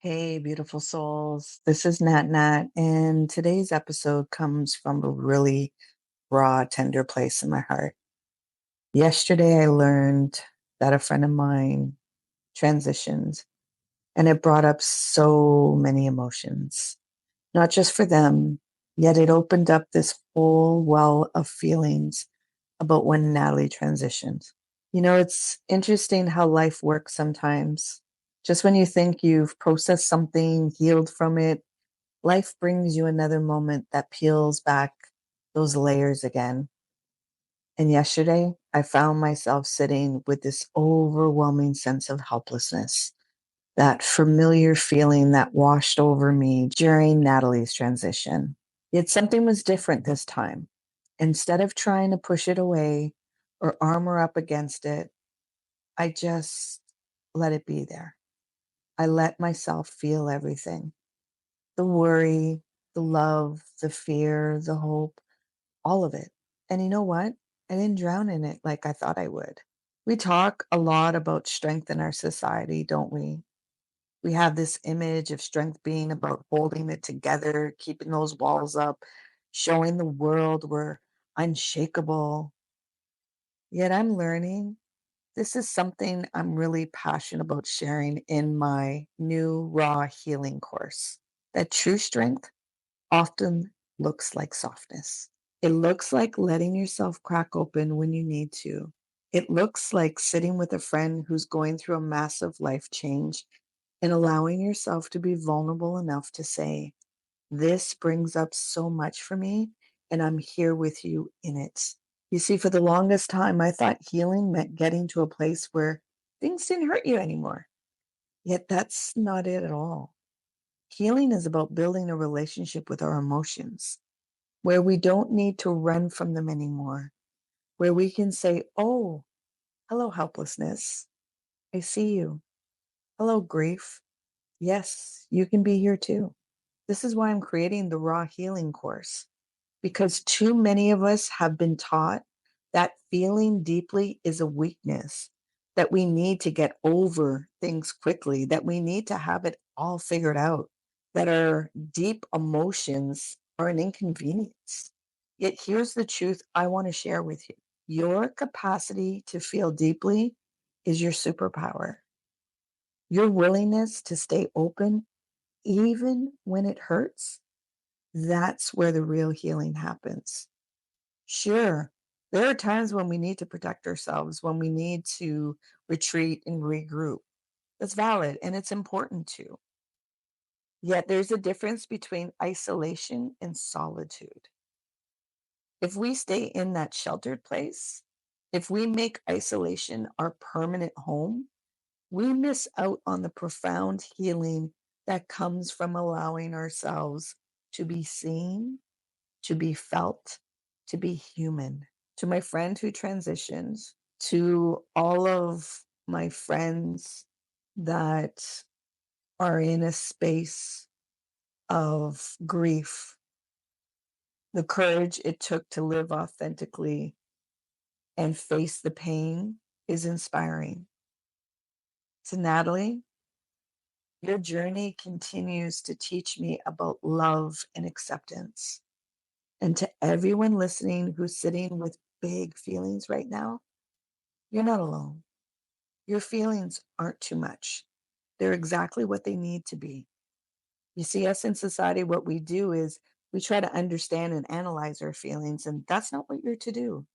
Hey, beautiful souls. This is Nat, and today's episode comes from a really raw, tender place in my heart. Yesterday, I learned that a friend of mine transitioned, and it brought up so many emotions, not just for them, yet it opened up this whole well of feelings about when Natalie transitioned. It's interesting how life works sometimes. Just when you think you've processed something, healed from it, life brings you another moment that peels back those layers again. And yesterday, I found myself sitting with this overwhelming sense of helplessness, that familiar feeling that washed over me during Natalie's transition. Yet something was different this time. Instead of trying to push it away or armor up against it, I just let it be there. I let myself feel everything: the worry, the love, the fear, the hope, all of it. And you know what? I didn't drown in it like I thought I would. We talk a lot about strength in our society, don't we? We have this image of strength being about holding it together, keeping those walls up, showing the world we're unshakable. Yet I'm learning this is something I'm really passionate about sharing in my new raw healing course. That true strength often looks like softness. It looks like letting yourself crack open when you need to. It looks like sitting with a friend who's going through a massive life change and allowing yourself to be vulnerable enough to say, "This brings up so much for me, and I'm here with you in it." You see, for the longest time, I thought healing meant getting to a place where things didn't hurt you anymore. Yet that's not it at all. Healing is about building a relationship with our emotions where we don't need to run from them anymore, where we can say, "Oh, hello, helplessness. I see you. Hello, grief. Yes, you can be here too." This is why I'm creating the Raw Healing course, because too many of us have been taught that feeling deeply is a weakness, that we need to get over things quickly, that we need to have it all figured out, that our deep emotions are an inconvenience. Yet here's the truth I want to share with you: your capacity to feel deeply is your superpower. Your willingness to stay open, even when it hurts, that's where the real healing happens. Sure, there are times when we need to protect ourselves, when we need to retreat and regroup. That's valid and it's important to. Yet there's a difference between isolation and solitude. If we stay in that sheltered place, if we make isolation our permanent home, we miss out on the profound healing that comes from allowing ourselves to be seen, to be felt, to be human. To my friend who transitions, to all of my friends that are in a space of grief, the courage it took to live authentically and face the pain is inspiring. To Natalie, your journey continues to teach me about love and acceptance. And to everyone listening who's sitting with big feelings right now, you're not alone. Your feelings aren't too much. They're exactly what they need to be. You see, us in society, what we do is we try to understand and analyze our feelings, and that's not what you're to do.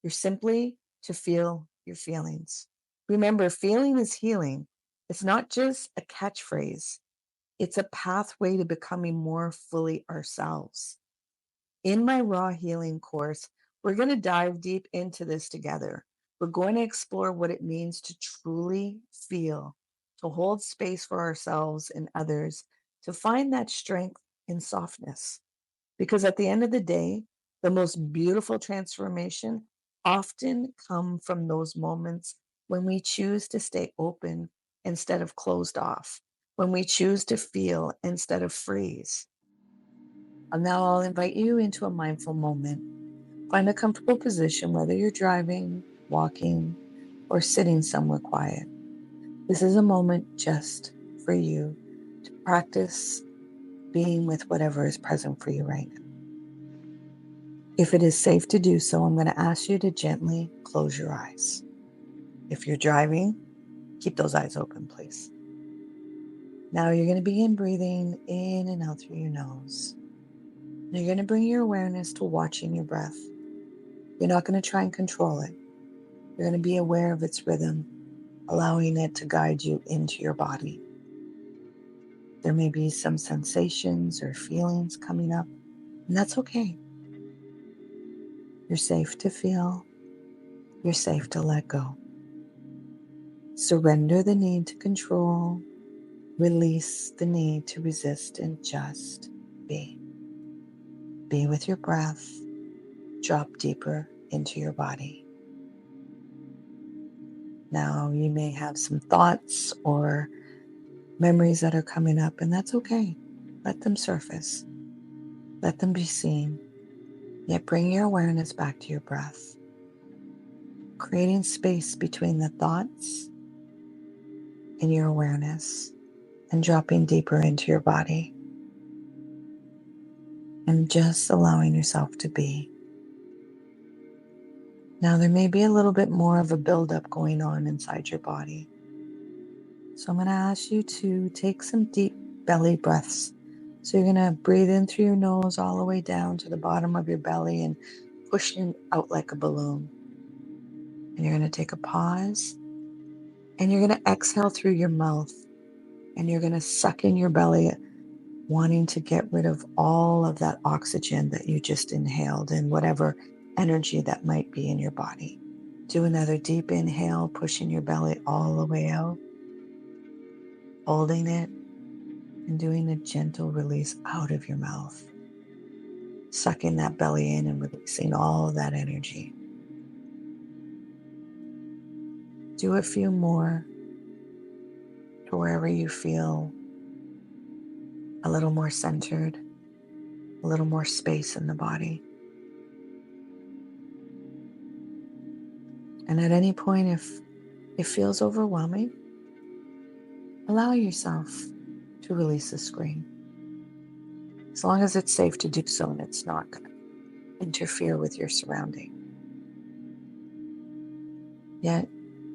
You're simply to feel your feelings. Remember, feeling is healing. It's not just a catchphrase, it's a pathway to becoming more fully ourselves. In my Raw Healing course, we're going to dive deep into this together. We're going to explore what it means to truly feel, to hold space for ourselves and others, to find that strength in softness. Because at the end of the day, the most beautiful transformation often come from those moments when we choose to stay open instead of closed off, when we choose to feel instead of freeze. And now I'll invite you into a mindful moment. Find a comfortable position, whether you're driving, walking, or sitting somewhere quiet. This is a moment just for you. Practice being with whatever is present for you right now. If it is safe to do so, I'm going to ask you to gently close your eyes. If you're driving, keep those eyes open, please. Now you're going to begin breathing in and out through your nose. You're going to bring your awareness to watching your breath. You're not going to try and control it. You're going to be aware of its rhythm, allowing it to guide you into your body. There may be some sensations or feelings coming up, and that's okay. You're safe to feel. You're safe to let go. Surrender the need to control. Release the need to resist and just be. Be with your breath. Drop deeper into your body. Now, you may have some thoughts or memories that are coming up, and that's okay. Let them surface. Let them be seen. Yet bring your awareness back to your breath, creating space between the thoughts and your awareness, and dropping deeper into your body, and just allowing yourself to be. Now, there may be a little bit more of a buildup going on inside your body. So I'm going to ask you to take some deep belly breaths. So you're going to breathe in through your nose all the way down to the bottom of your belly and pushing out like a balloon. And you're going to take a pause, and you're going to exhale through your mouth, and you're going to suck in your belly, wanting to get rid of all of that oxygen that you just inhaled and whatever energy that might be in your body. Do another deep inhale, pushing your belly all the way out, holding it, and doing a gentle release out of your mouth, sucking that belly in and releasing all of that energy. Do a few more to wherever you feel a little more centered, a little more space in the body. And at any point, if it feels overwhelming, allow yourself to release the scream. As long as it's safe to do so and it's not going to interfere with your surrounding. Yet,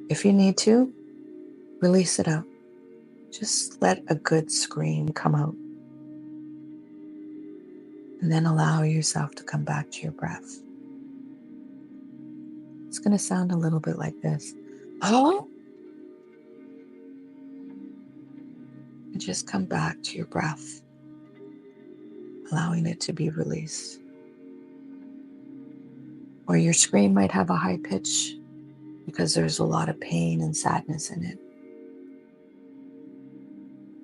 if you need to, release it out. Just let a good scream come out. And then allow yourself to come back to your breath. It's going to sound a little bit like this. Oh. And just come back to your breath, allowing it to be released. Or your scream might have a high pitch because there's a lot of pain and sadness in it.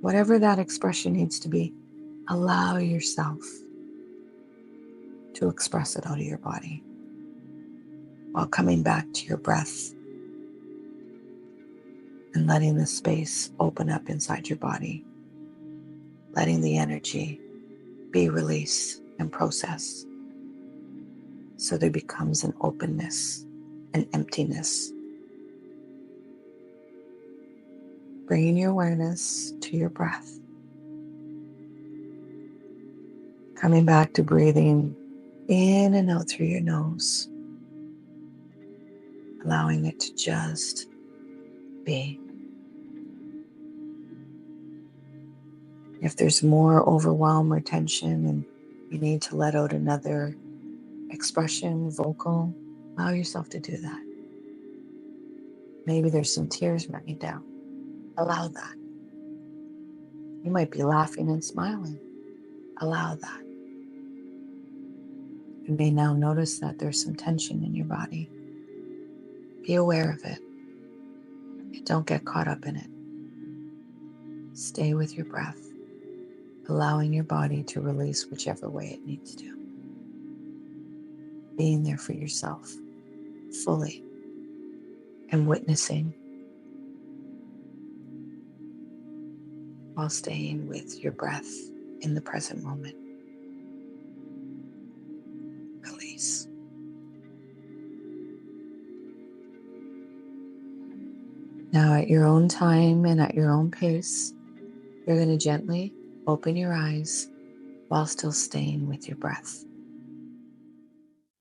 Whatever that expression needs to be, allow yourself to express it out of your body while coming back to your breath and letting the space open up inside your body, letting the energy be released and processed. So there becomes an openness, an emptiness. Bringing your awareness to your breath. Coming back to breathing in and out through your nose. Allowing it to just be. If there's more overwhelm or tension and you need to let out another expression, vocal, allow yourself to do that. Maybe there's some tears running down. Allow that. You might be laughing and smiling. Allow that. You may now notice that there's some tension in your body. Be aware of it. Don't get caught up in it. Stay with your breath, allowing your body to release whichever way it needs to. Being there for yourself fully and witnessing while staying with your breath in the present moment. Release. Now, at your own time and at your own pace, You're going to gently open your eyes while still staying with your breath.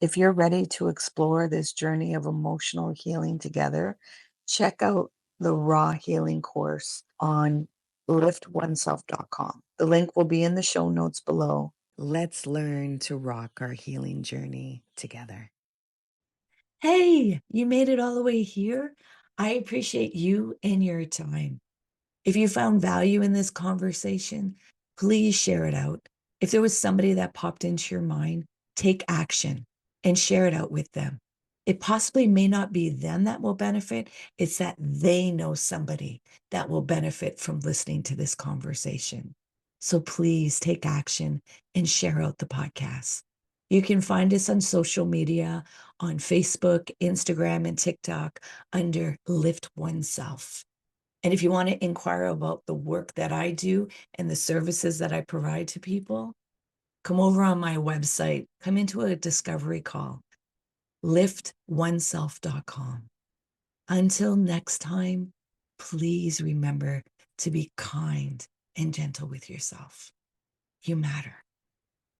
If you're ready to explore this journey of emotional healing together, check out the Raw Healing course on LiftOneSelf.com. The link will be in the show notes below. Let's learn to rock our healing journey together. Hey, you made it all the way here. I appreciate you and your time. If you found value in this conversation, please share it out. If there was somebody that popped into your mind, take action and share it out with them. It possibly may not be them that will benefit, it's that they know somebody that will benefit from listening to this conversation. So please take action and share out the podcast. You can find us on social media on Facebook, Instagram, and TikTok under Lift Oneself. And if you want to inquire about the work that I do and the services that I provide to people, come over on my website, come into a discovery call, LiftOneSelf.com. Until next time, please remember to be kind and gentle with yourself. You matter.